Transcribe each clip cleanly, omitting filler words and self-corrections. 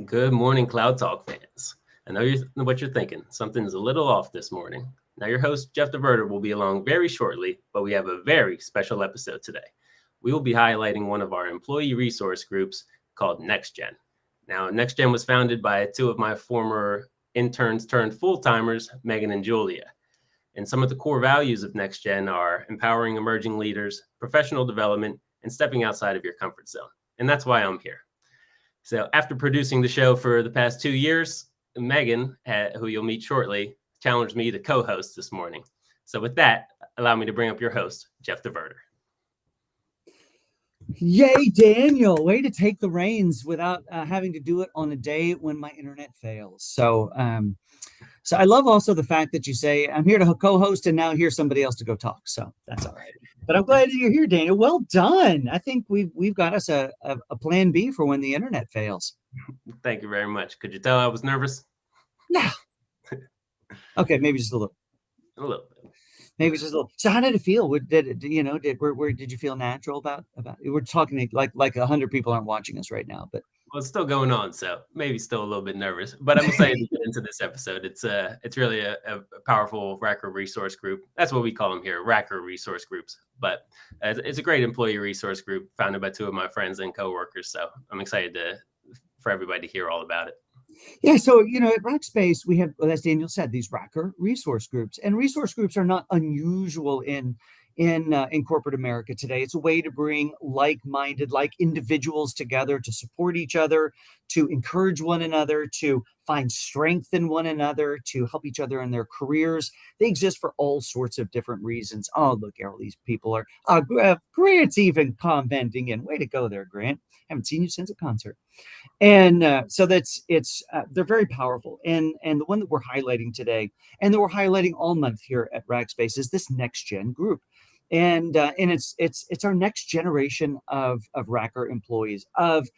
Good morning, Cloud Talk fans. I know what you're thinking. Something's a little off this morning. Now, your host, Jeff Diverter, will be along very shortly, but we have a very special episode today. We will be highlighting one of our employee resource groups called NextGen. Now, NextGen was founded by two of my former interns turned full-timers, Meagan and Julia. And some of the core values of NextGen are empowering emerging leaders, professional development, and stepping outside of your comfort zone. And that's why I'm here. So after producing the show for the past 2 years, Meagan, who you'll meet shortly, challenged me to co-host this morning. So with that, allow me to bring up your host, Jeff Diverter. Yay, Daniel. Way to take the reins without having to do it on a day when my internet fails. So I love also the fact that you say, I'm here to co-host and now here's somebody else to go talk. So that's all right. But I'm glad you're here, Daniel. Well done. I think we've got us a plan B for when the internet fails. Thank you very much. Could you tell I was nervous? No. Okay, maybe just a little. A little bit. Maybe just a little. So how did it feel? Did you feel natural about we're talking like 100 people aren't watching us right now, but well, it's still going on, so maybe still a little bit nervous, but I'm excited to get into this episode. It's really a powerful Racker resource group. That's what we call them here, Racker resource groups. But it's a great employee resource group founded by two of my friends and coworkers. So I'm excited for everybody to hear all about it. Yeah, so at Rackspace we have, as Daniel said, these Racker resource groups, and resource groups are not unusual in corporate America today. It's a way to bring like-minded, like individuals together to support each other, to encourage one another, to find strength in one another, to help each other in their careers. They exist for all sorts of different reasons. Oh, look, all these people are. Grant's even commenting in. Way to go there, Grant. Haven't seen you since a concert. And so they're very powerful. And the one that we're highlighting today, and that we're highlighting all month here at Rackspace, is this NextGen group. And it's our next generation of Racker employees, of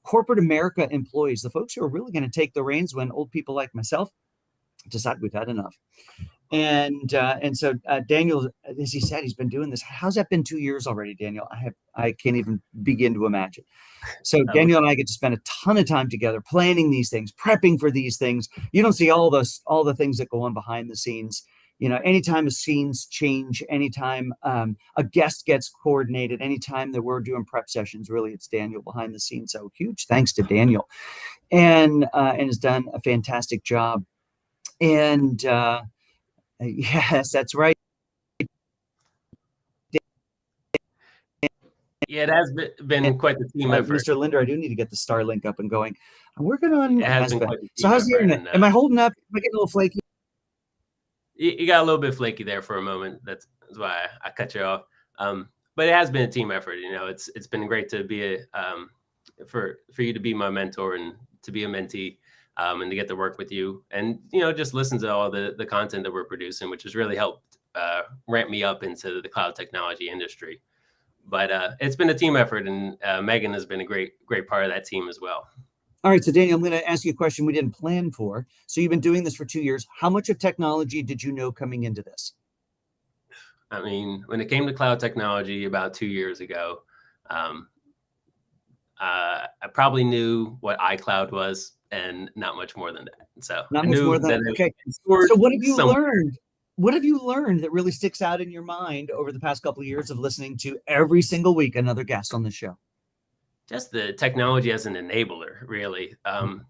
corporate America employees, the folks who are really going to take the reins when old people like myself decide we've had enough. And so Daniel, as he said, he's been doing this. How's that been 2 years already, Daniel? I can't even begin to imagine. So Daniel and I get to spend a ton of time together planning these things, prepping for these things. You don't see all the things that go on behind the scenes. Anytime a scenes change, anytime a guest gets coordinated, anytime that we're doing prep sessions, really, it's Daniel behind the scenes. So huge thanks to Daniel, and has done a fantastic job. And yes, that's right. Yeah, it has been quite the team effort. Mr. Linder, I do need to get the Starlink up and going. I'm working on it. Has been quite the team so how's the internet? Am I holding up? Am I getting a little flaky? You got a little bit flaky there for a moment. That's why I cut you off. But it has been a team effort. It's been great to be for you to be my mentor and to be a mentee, and to get to work with you and just listen to all the content that we're producing, which has really helped ramp me up into the cloud technology industry. But it's been a team effort, and Meagan has been a great part of that team as well. All right, so Daniel, I'm going to ask you a question we didn't plan for. So you've been doing this for 2 years. How much of technology did you know coming into this? I mean, when it came to cloud technology about 2 years ago, I probably knew what iCloud was and not much more than that. So not much more than that. Okay. So what have you learned? What have you learned that really sticks out in your mind over the past couple of years of listening to every single week another guest on the show? Just the technology as an enabler, really.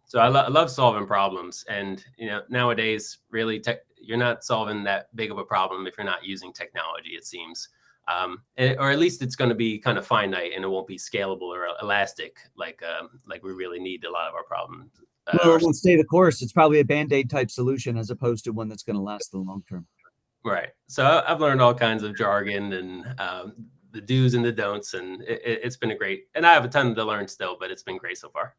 So I love solving problems, and nowadays, really, you're not solving that big of a problem if you're not using technology. It seems, or at least it's going to be kind of finite, and it won't be scalable or elastic like we really need a lot of our problems. Well, it won't stay the course. It's probably a Band-Aid type solution as opposed to one that's going to last the long term. Right. So I've learned all kinds of jargon and the do's and the don'ts, and it's been and I have a ton to learn still, but it's been great so far.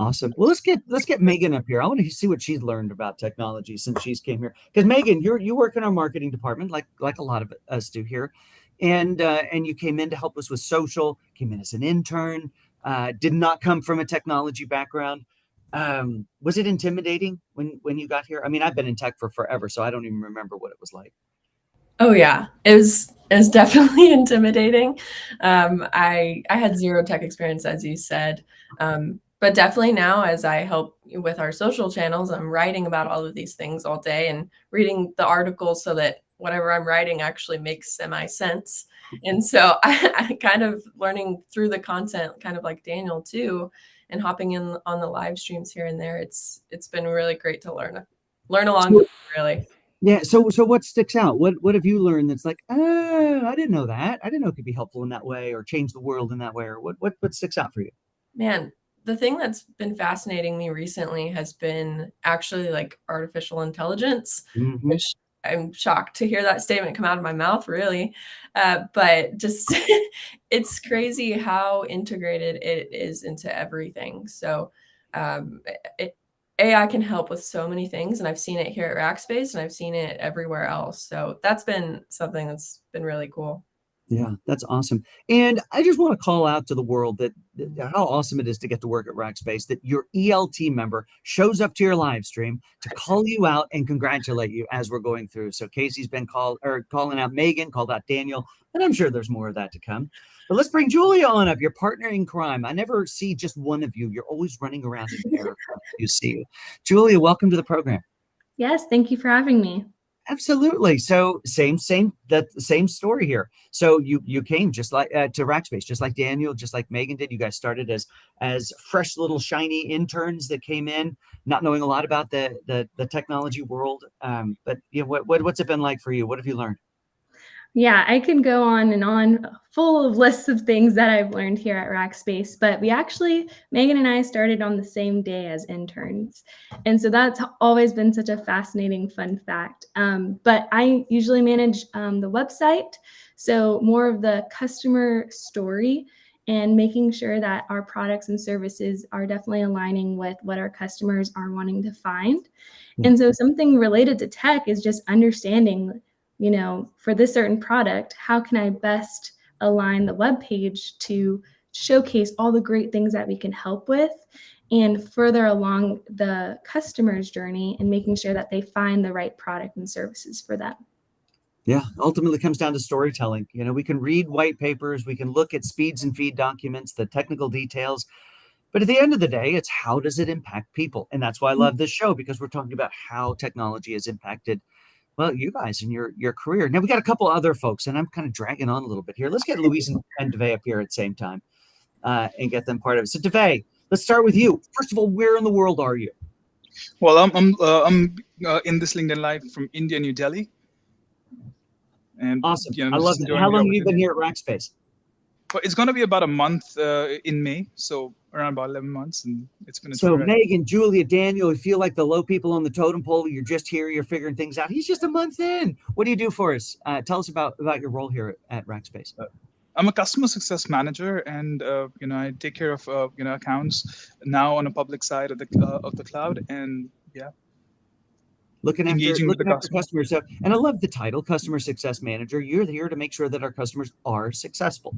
Awesome. Well, let's get Meagan up here. I want to see what she's learned about technology since she's came here. Because Meagan, you work in our marketing department, like a lot of us do here, and you came in to help us with social. Came in as an intern. Did not come from a technology background. Was it intimidating when you got here? I mean, I've been in tech for forever, so I don't even remember what it was like. Oh yeah, it was definitely intimidating. I had zero tech experience, as you said. But definitely now, as I help with our social channels, I'm writing about all of these things all day and reading the articles so that whatever I'm writing actually makes semi-sense. And so I kind of learning through the content, kind of like Daniel too, and hopping in on the live streams here and there. It's been really great to learn along the way, really. Yeah. So what sticks out? What have you learned that's like, oh, I didn't know that. I didn't know it could be helpful in that way or change the world in that way, or what sticks out for you? Man, the thing that's been fascinating me recently has been actually like artificial intelligence, Mm-hmm. which I'm shocked to hear that statement come out of my mouth, really. But just it's crazy how integrated it is into everything. So um, it, AI can help with so many things, and I've seen it here at Rackspace, and I've seen it everywhere else. So that's been something that's been really cool. Yeah, that's awesome. And I just want to call out to the world that how awesome it is to get to work at Rackspace, that your ELT member shows up to your live stream to call you out and congratulate you as we're going through. So Casey's been calling out Meagan, called out Daniel, and I'm sure there's more of that to come. But let's bring Julia on up, your partner in crime. I never see just one of you. You're always running around in the air. You see you. Julia, welcome to the program. Yes, thank you for having me. Absolutely. So same story here. So you came just like to Rackspace, just like Daniel, just like Meagan did. You guys started as fresh little shiny interns that came in, not knowing a lot about the technology world. But you know what's it been like for you? What have you learned? Yeah, I can go on and on, full of lists of things that I've learned here at Rackspace. But Meagan and I started on the same day as interns. And so that's always been such a fascinating fun fact. But I usually manage the website. So more of the customer story and making sure that our products and services are definitely aligning with what our customers are wanting to find. And so something related to tech is just understanding, for this certain product, how can I best align the web page to showcase all the great things that we can help with and further along the customer's journey and making sure that they find the right product and services for them. Yeah, ultimately comes down to storytelling. We can read white papers, we can look at speeds and feed documents, the technical details, but at the end of the day, it's how does it impact people? And that's why I love this show, because we're talking about how technology has impacted, well, you guys in your career. Now we got a couple other folks, and I'm kind of dragging on a little bit here. Let's get Louise and Dvey up here at the same time and get them part of it. So Dvey, let's start with you. First of all, where in the world are you? Well, I'm in this LinkedIn Live from India, New Delhi. And awesome. I love it. How long have you been here at Rackspace? Well, it's going to be about a month in May, so around about 11 months, and it's been. So Meagan, Julia, Daniel, you feel like the low people on the totem pole. You're just here. You're figuring things out. He's just a month in. What do you do for us? Tell us about your role here at Rackspace. I'm a customer success manager, and I take care of accounts now on a public side of the cloud, and yeah. Looking after customers. So, and I love the title, Customer Success Manager. You're here to make sure that our customers are successful.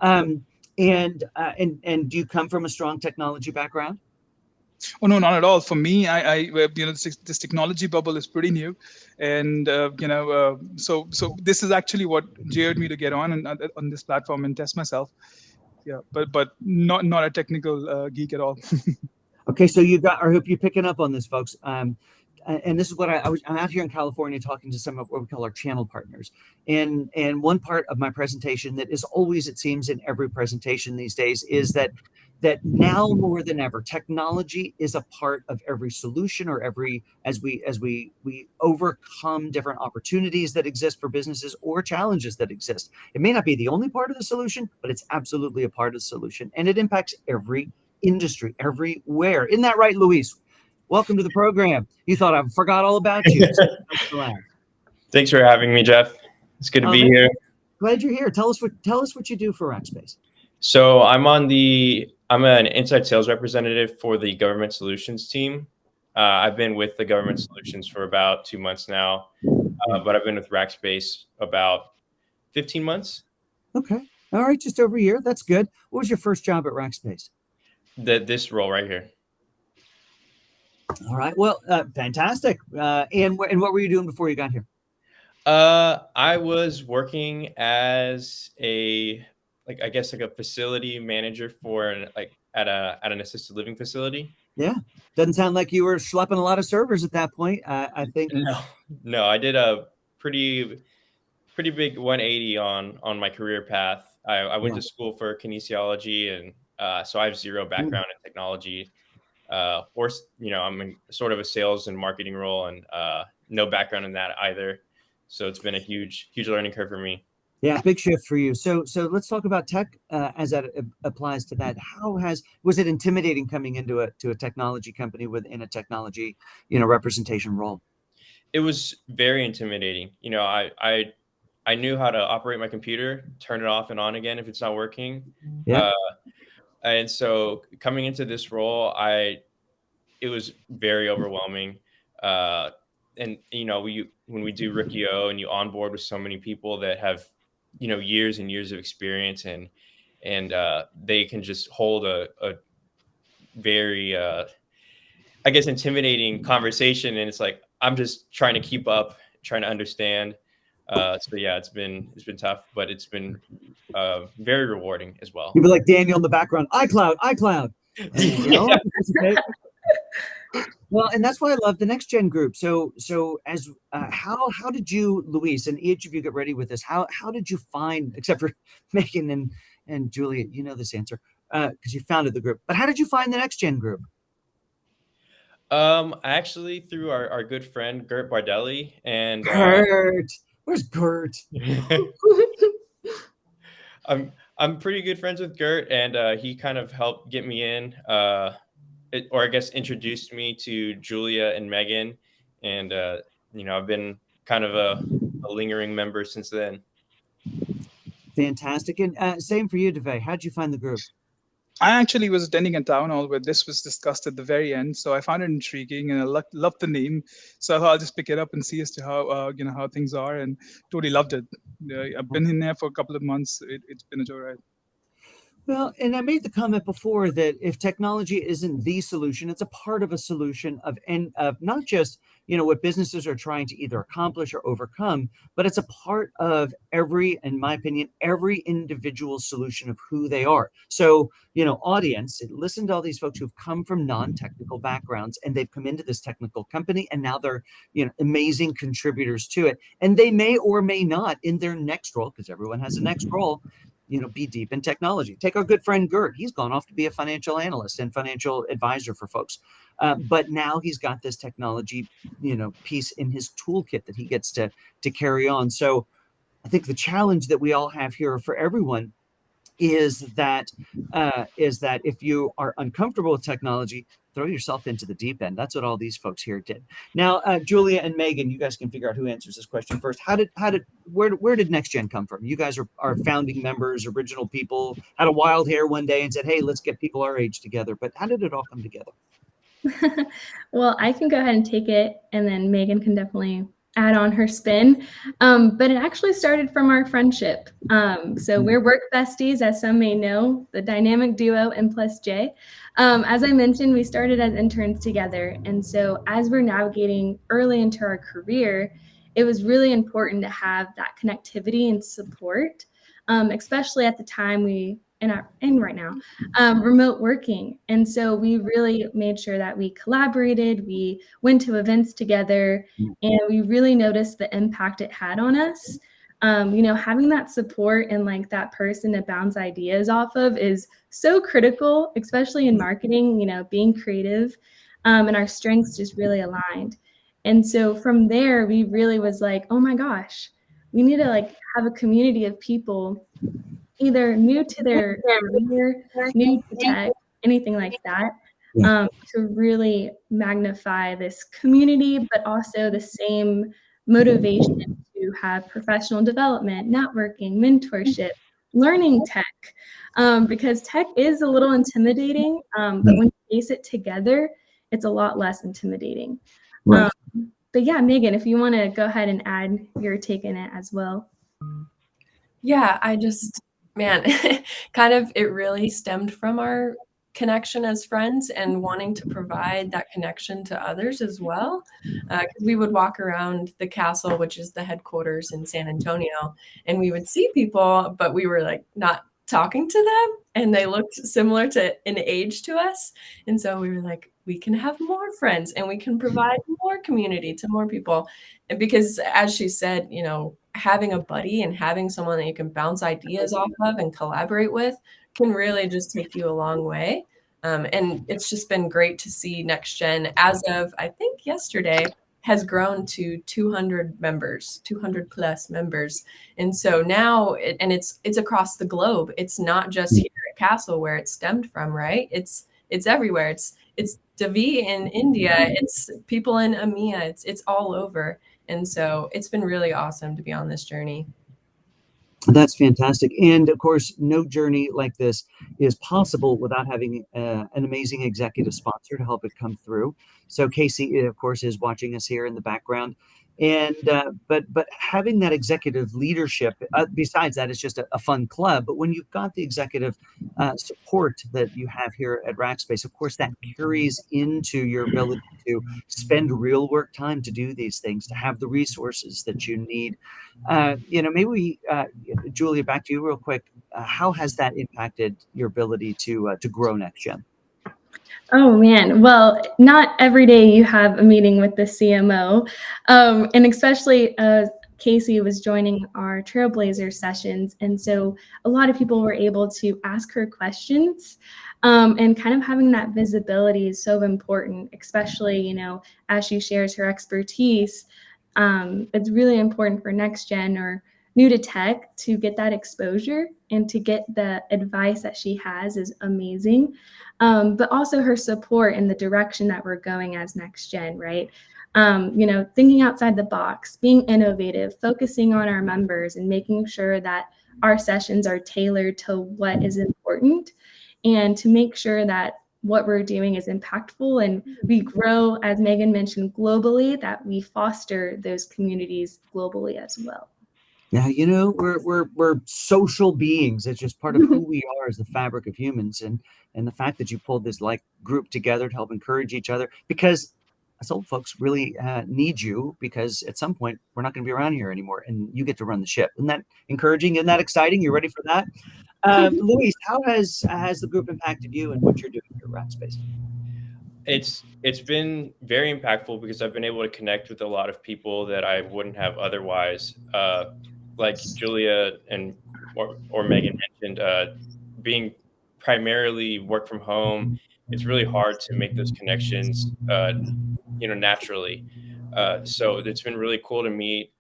And do you come from a strong technology background? Oh no, not at all. For me, I this technology bubble is pretty new, and so this is actually what geared me to get on this platform and test myself. Yeah, but not a technical geek at all. Okay, so I hope you're picking up on this, folks. And this is what I'm out here in California talking to some of what we call our channel partners. And one part of my presentation that is always, it seems, in every presentation these days is that now more than ever, technology is a part of every solution or as we overcome different opportunities that exist for businesses or challenges that exist. It may not be the only part of the solution, but it's absolutely a part of the solution. And it impacts every industry, everywhere. Isn't that right, Luis? Welcome to the program. You thought I forgot all about you. Thanks for having me, Jeff. It's good to be here. Glad you're here. Tell us what you do for Rackspace. So I'm an inside sales representative for the government solutions team. I've been with the government solutions for about 2 months now, but I've been with Rackspace about 15 months. Okay. All right. Just over a year. That's good. What was your first job at Rackspace? This role right here. All right. Well, fantastic. And what were you doing before you got here? I was working as a facility manager for at an assisted living facility. Yeah, doesn't sound like you were schlepping a lot of servers at that point. I think. No, I did a pretty big 180 on my career path. I went to school for kinesiology, and so I have zero background in technology, or I'm in sort of a sales and marketing role, and no background in that either. So it's been a huge learning curve for me. Yeah, big shift for you. So let's talk about tech as that applies to that. Was it intimidating coming into a technology company within a technology, representation role? It was very intimidating. I knew how to operate my computer, turn it off and on again if it's not working. Yeah. And so coming into this role, it was very overwhelming. And when we do Rookie-O and you onboard with so many people that have years and years of experience, and they can just hold a very I guess intimidating conversation, and it's like I'm just trying to keep up, trying to understand. So yeah, it's been tough, but it's been very rewarding as well. You'd be like Daniel in the background, iCloud. Yeah. Well, and that's why I love the NextGen group. So as how did you, Luis, and each of you get ready with this? How did you find, except for Meagan and Julia, you know this answer because you founded the group. But how did you find the NextGen group? Actually through our good friend Gert Bardelli, and Gert. Where's Gert? I'm pretty good friends with Gert, and he kind of helped get me in, or I guess introduced me to Julia and Meagan, and I've been kind of a lingering member since then. Fantastic. And same for you, Dvey. How'd you find the group? I actually was attending a town hall where this was discussed at the very end, so I found it intriguing, and I loved the name. So I thought I'll just pick it up and see as to how how things are, and totally loved it. I've been in there for a couple of months. It's been a joyride. Well, and I made the comment before that if technology isn't the solution, it's a part of a solution of not just what businesses are trying to either accomplish or overcome, but it's a part of in my opinion, every individual solution of who they are. So, audience, listen to all these folks who've come from non-technical backgrounds, and they've come into this technical company, and now they're amazing contributors to it. And they may or may not in their next role, because everyone has a next role, be deep in technology. Take our good friend Gert. He's gone off to be a financial analyst and financial advisor for folks. But now he's got this technology, piece in his toolkit that he gets to carry on. So I think the challenge that we all have here for everyone is that if you are uncomfortable with technology, throw yourself into the deep end. That's what all these folks here did. Now, Julia and Meagan, you guys can figure out who answers this question first. Where did NextGen come from? You guys are founding members, original people, had a wild hair one day and said, hey, let's get people our age together. But how did it all come together? Well, I can go ahead and take it, and then Meagan can definitely add on her spin. But it actually started from our friendship. So we're work besties, as some may know, the dynamic duo N+J. As I mentioned, we started as interns together. And so as we're navigating early into our career, it was really important to have that connectivity and support, especially at the time in right now, remote working. And so we really made sure that we collaborated, we went to events together, and we really noticed the impact it had on us. Having that support and like that person to bounce ideas off of is so critical, especially in marketing, being creative, and our strengths just really aligned. And so from there, we really was like, oh my gosh, we need to have a community of people either new to their career, new to tech, anything like that, to really magnify this community, but also the same motivation to have professional development, networking, mentorship, learning tech, because tech is a little intimidating, but when you face it together, it's a lot less intimidating. Right. But yeah, Meagan, if you want to go ahead and add your take in it as well. Yeah, it really stemmed from our connection as friends and wanting to provide that connection to others as well. We would walk around the castle, which is the headquarters in San Antonio, and we would see people, but we were not talking to them. and they looked similar to in age to us. And so we were like, we can have more friends and we can provide more community to more people. And because as she said, you know, having a buddy and having someone that you can bounce ideas off of and collaborate with can really just take you a long way. And it's just been great to see NextGen, as of I think yesterday, has grown to 200 members, 200 plus members. And so now, it's across the globe. It's not just here at Castle where it stemmed from, right? It's everywhere. It's Dvey in India. It's people in EMEA. It's all over. And so it's been really awesome to be on this journey. That's fantastic. And of course, no journey like this is possible without having an amazing executive sponsor to help it come through. So Casey, of course, is watching us here in the background. And but having that executive leadership, besides that, it's just a fun club. But when you've got the executive support that you have here at Rackspace, of course, that carries into your ability to spend real work time to do these things, to have the resources that you need. Maybe we, Julia, back to you real quick. How has that impacted your ability to grow NextGen? Oh man, well, not every day you have a meeting with the CMO, and especially Casey was joining our Trailblazer sessions, and so a lot of people were able to ask her questions, and kind of having that visibility is so important, especially as she shares her expertise. It's really important for NextGen or new to tech to get that exposure and to get the advice that she has is amazing. But also her support in the direction that we're going as NextGen, right? Thinking outside the box, being innovative, focusing on our members and making sure that our sessions are tailored to what is important and to make sure that what we're doing is impactful and we grow, as Meagan mentioned, globally, that we foster those communities globally as well. Yeah, we're social beings. It's just part of who we are as the fabric of humans, and the fact that you pulled this group together to help encourage each other, because us old folks really need you, because at some point we're not going to be around here anymore, and you get to run the ship. Isn't that encouraging? Isn't that exciting? You ready for that? Luis, how has the group impacted you and what you're doing here at Rackspace? It's been very impactful because I've been able to connect with a lot of people that I wouldn't have otherwise. Like Julia or Meagan mentioned, being primarily work from home, it's really hard to make those connections, naturally. So it's been really cool to meet,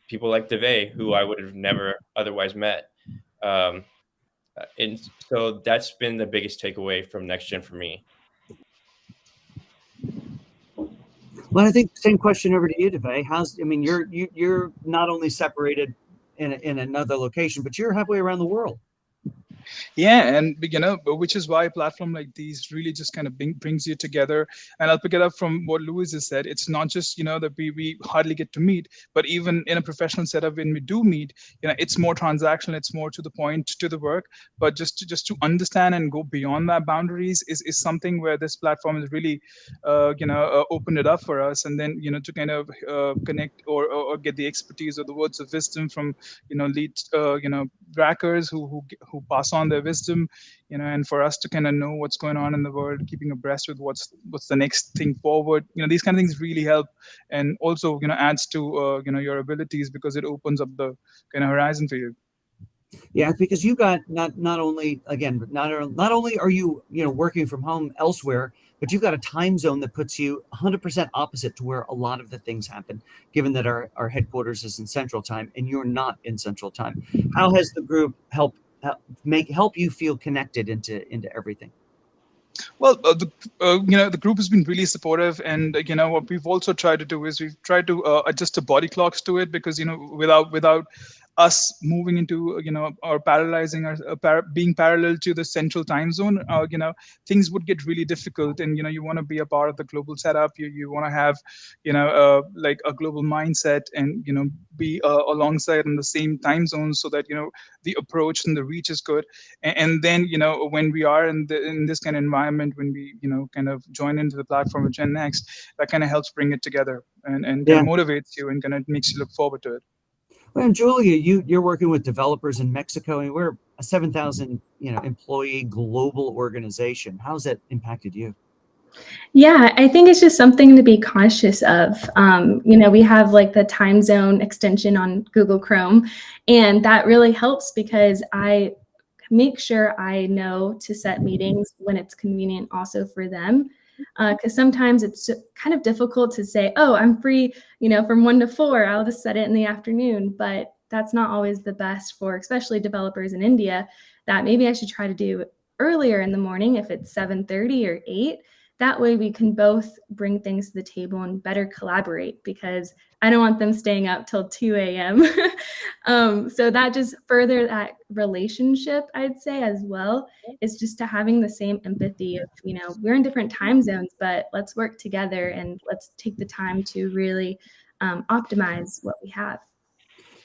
people like Dvey, who I would have never otherwise met. And so that's been the biggest takeaway from NextGen for me. Well, I think same question over to you, Dvey. You're not only separated in another location, but you're halfway around the world. Yeah, and which is why a platform like these really just kind of brings you together. And I'll pick it up from what Louis has said. It's not just that we hardly get to meet, but even in a professional setup, when we do meet, it's more transactional, it's more to the point, to the work. But just to understand and go beyond that boundaries is something where this platform has really opened it up for us. And then to kind of connect or get the expertise or the words of wisdom from lead rackers who pass on their wisdom, and for us to kind of know what's going on in the world, keeping abreast with what's the next thing forward. These kind of things really help, and also adds to your abilities, because it opens up the kind of horizon for you. Yeah, because you got not only are you working from home elsewhere, but you've got a time zone that puts you 100% opposite to where a lot of the things happen, given that our headquarters is in Central Time and you're not in Central Time. How has the group help you feel connected into everything? Well, the group has been really supportive, and what we've also tried to do is we've tried to adjust the body clocks to it, because without us moving into or parallelizing or being parallel to the Central Time Zone, things would get really difficult. And you want to be a part of the global setup. You want to have like a global mindset, and be alongside in the same time zone, so that the approach and the reach is good. And then when we are in this kind of environment, when we kind of join into the platform of Gen Next, that kind of helps bring it together and kind of motivates you and kind of makes you look forward to it. Well, and Julia, you're working with developers in Mexico, and we're a 7,000 employee global organization. How's that impacted you? Yeah, I think it's just something to be conscious of. We have like the time zone extension on Google Chrome, and that really helps because I make sure I know to set meetings when it's convenient also for them. Because sometimes it's kind of difficult to say, oh, I'm free, from 1 to 4, I'll just set it in the afternoon. But that's not always the best for especially developers in India, that maybe I should try to do earlier in the morning if it's 7:30 or 8. That way we can both bring things to the table and better collaborate, because I don't want them staying up till 2 a.m. So that just further that relationship, I'd say, as well, is just to having the same empathy of, we're in different time zones, but let's work together and let's take the time to really optimize what we have.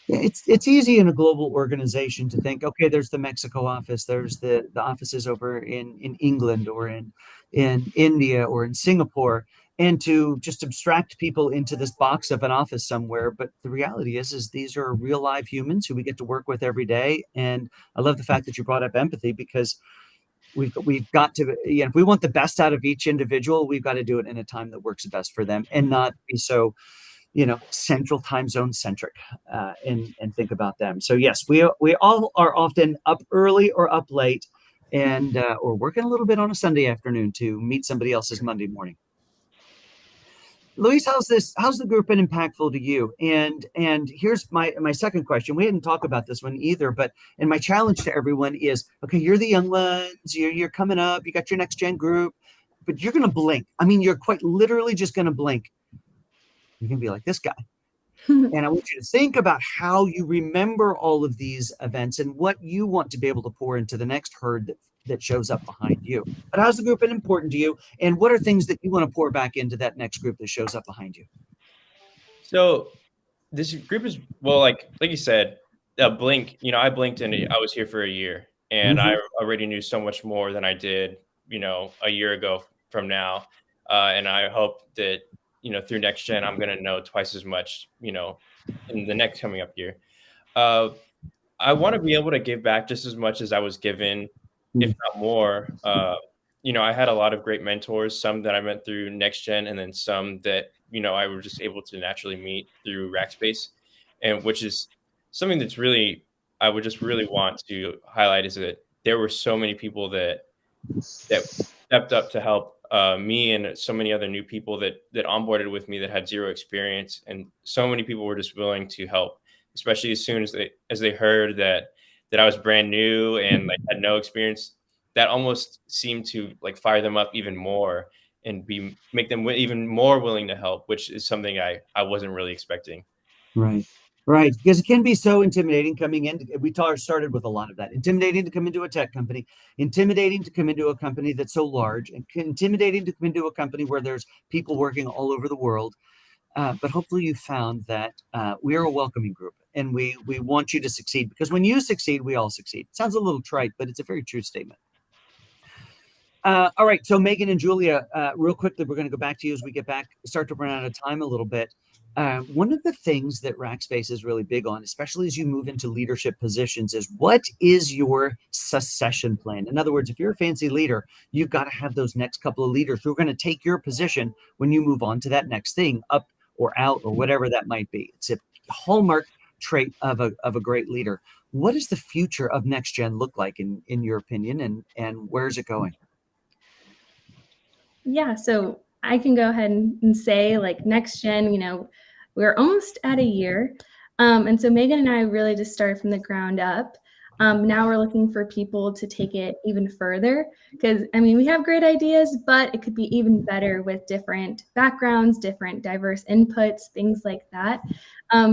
Yeah, it's easy in a global organization to think, okay, there's the Mexico office, there's the offices over in England or in India or in Singapore, and to just abstract people into this box of an office somewhere. But the reality is these are real live humans who we get to work with every day. And I love the fact that you brought up empathy, because we've got to, if we want the best out of each individual, we've got to do it in a time that works best for them and not be so central time zone centric, and think about them. So yes, we all are often up early or up late, and or working a little bit on a Sunday afternoon to meet somebody else's Monday morning. Luis, how's the group been impactful to you? And here's my second question. We didn't talk about this one either, and my challenge to everyone is, okay, you're the young ones, you're coming up, you got your NextGen group, but you're going to blink. I mean, you're quite literally just going to blink. You're going to be like this guy. And I want you to think about how you remember all of these events and what you want to be able to pour into the next herd that shows up behind you. But how's the group been important to you? And what are things that you want to pour back into that next group that shows up behind you? So this group is, well, like you said, blink, I blinked and I was here for a year, and I already knew so much more than I did, a year ago from now. And I hope that, through NextGen, I'm going to know twice as much, in the next coming up year. I want to be able to give back just as much as I was given, if not more. I had a lot of great mentors, some that I met through NextGen, and then some that, I was just able to naturally meet through Rackspace, and which is something that's really, I would just really want to highlight, is that there were so many people that stepped up to help me and so many other new people that onboarded with me that had zero experience, and so many people were just willing to help, especially as soon as they heard that I was brand new and had no experience. That almost seemed to fire them up even more and make them even more willing to help, which is something I wasn't really expecting. Right, because it can be so intimidating coming in. We started with a lot of that. Intimidating to come into a tech company, intimidating to come into a company that's so large, and intimidating to come into a company where there's people working all over the world. But hopefully you found that we are a welcoming group, and we want you to succeed, because when you succeed, we all succeed. It sounds a little trite, but it's a very true statement. All right, so Meagan and Julia, real quickly, we're going to go back to you as we start to run out of time a little bit. One of the things that Rackspace is really big on, especially as you move into leadership positions, is what is your succession plan? In other words, if you're a fancy leader, you've got to have those next couple of leaders who are going to take your position when you move on to that next thing, up or out or whatever that might be. It's a hallmark trait of a great leader. What does the future of NextGen look like in your opinion, and where's it going? Yeah, so I can go ahead and say, NextGen, we're almost at a year. And so Meagan and I really just started from the ground up. Now we're looking for people to take it even further, because, we have great ideas, but it could be even better with different backgrounds, different diverse inputs, things like that.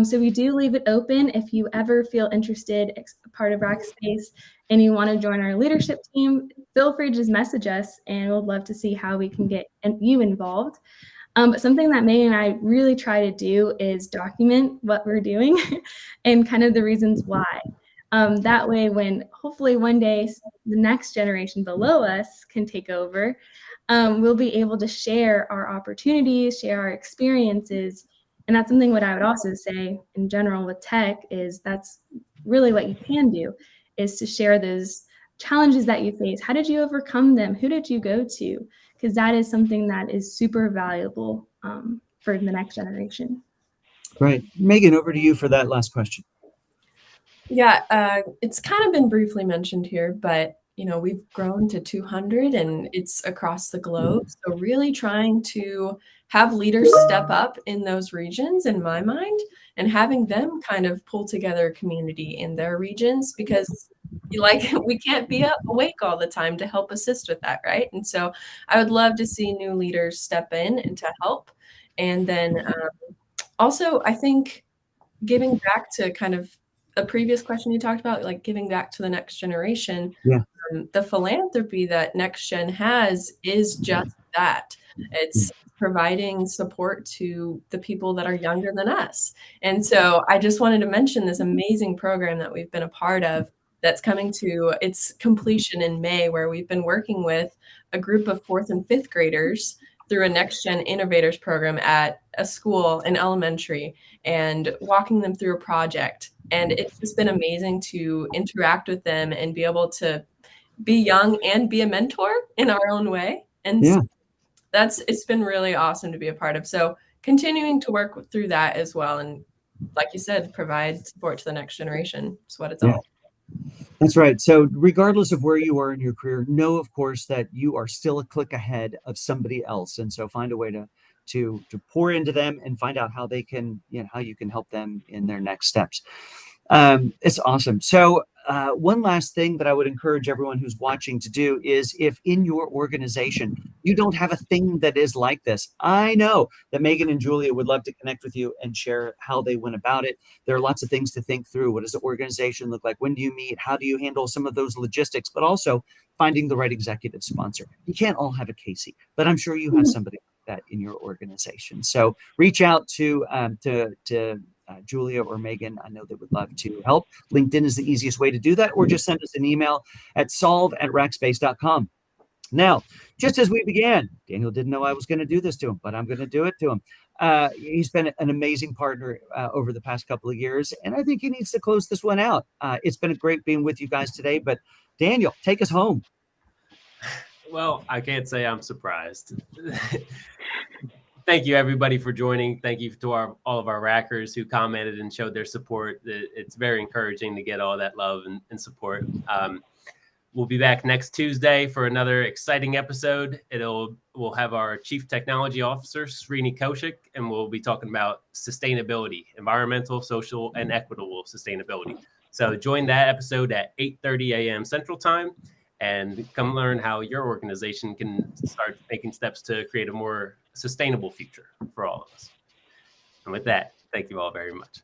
So we do leave it open. If you ever feel interested, part of Rackspace, and you want to join our leadership team, feel free to just message us, and we'll love to see how we can get you involved. But something that Meagan and I really try to do is document what we're doing and kind of the reasons why. That way, when hopefully one day the next generation below us can take over, we'll be able to share our opportunities, share our experiences. And that's something what I would also say in general with tech is that's really what you can do, is to share those challenges that you face. How did you overcome them? Who did you go to? Because that is something that is super valuable for the next generation. Right. Meagan, over to you for that last question. Yeah, it's kind of been briefly mentioned here, but we've grown to 200 and it's across the globe. So really trying to have leaders step up in those regions, in my mind, and having them kind of pull together a community in their regions, because we can't be awake all the time to help assist with that, right? And so I would love to see new leaders step in and to help. And then also, I think giving back to kind of a previous question you talked about, like giving back to the next generation. Yeah. The philanthropy that NextGen has is just that. It's providing support to the people that are younger than us. And so I just wanted to mention this amazing program that we've been a part of that's coming to its completion in May, where we've been working with a group of 4th and 5th graders through a NextGen Innovators program at a school in elementary, and walking them through a project. And it's just been amazing to interact with them and be able to be young and be a mentor in our own way. And Yeah. So it's been really awesome to be a part of. So continuing to work through that as well. And like you said, provide support to the next generation is what it's all about. That's right. So regardless of where you are in your career, know, of course, that you are still a click ahead of somebody else. And so find a way to pour into them and find out how they can, how you can help them in their next steps. It's awesome. So one last thing that I would encourage everyone who's watching to do is, if in your organization you don't have a thing that is like this, I know that Meagan and Julia would love to connect with you and share how they went about it. There are lots of things to think through. What does the organization look like? When do you meet? How do you handle some of those logistics? But also finding the right executive sponsor. You can't all have a Casey, but I'm sure you have somebody like that in your organization. So reach out to Julia or Meagan. I know they would love to help. LinkedIn is the easiest way to do that, or just send us an email at solve@rackspace.com. Now, just as we began, Daniel didn't know I was going to do this to him, but I'm going to do it to him. He's been an amazing partner over the past couple of years, and I think he needs to close this one out. It's been great being with you guys today, but Daniel, take us home. Well, I can't say I'm surprised. Thank you, everybody, for joining. Thank you to all of our rackers who commented and showed their support. It's very encouraging to get all that love and support. We'll be back next Tuesday for another exciting episode. We'll have our Chief Technology Officer, Srini Kaushik, and we'll be talking about sustainability, environmental, social, and equitable sustainability. So join that episode at 8:30 a.m. Central Time, and come learn how your organization can start making steps to create a more sustainable future for all of us. And with that, thank you all very much.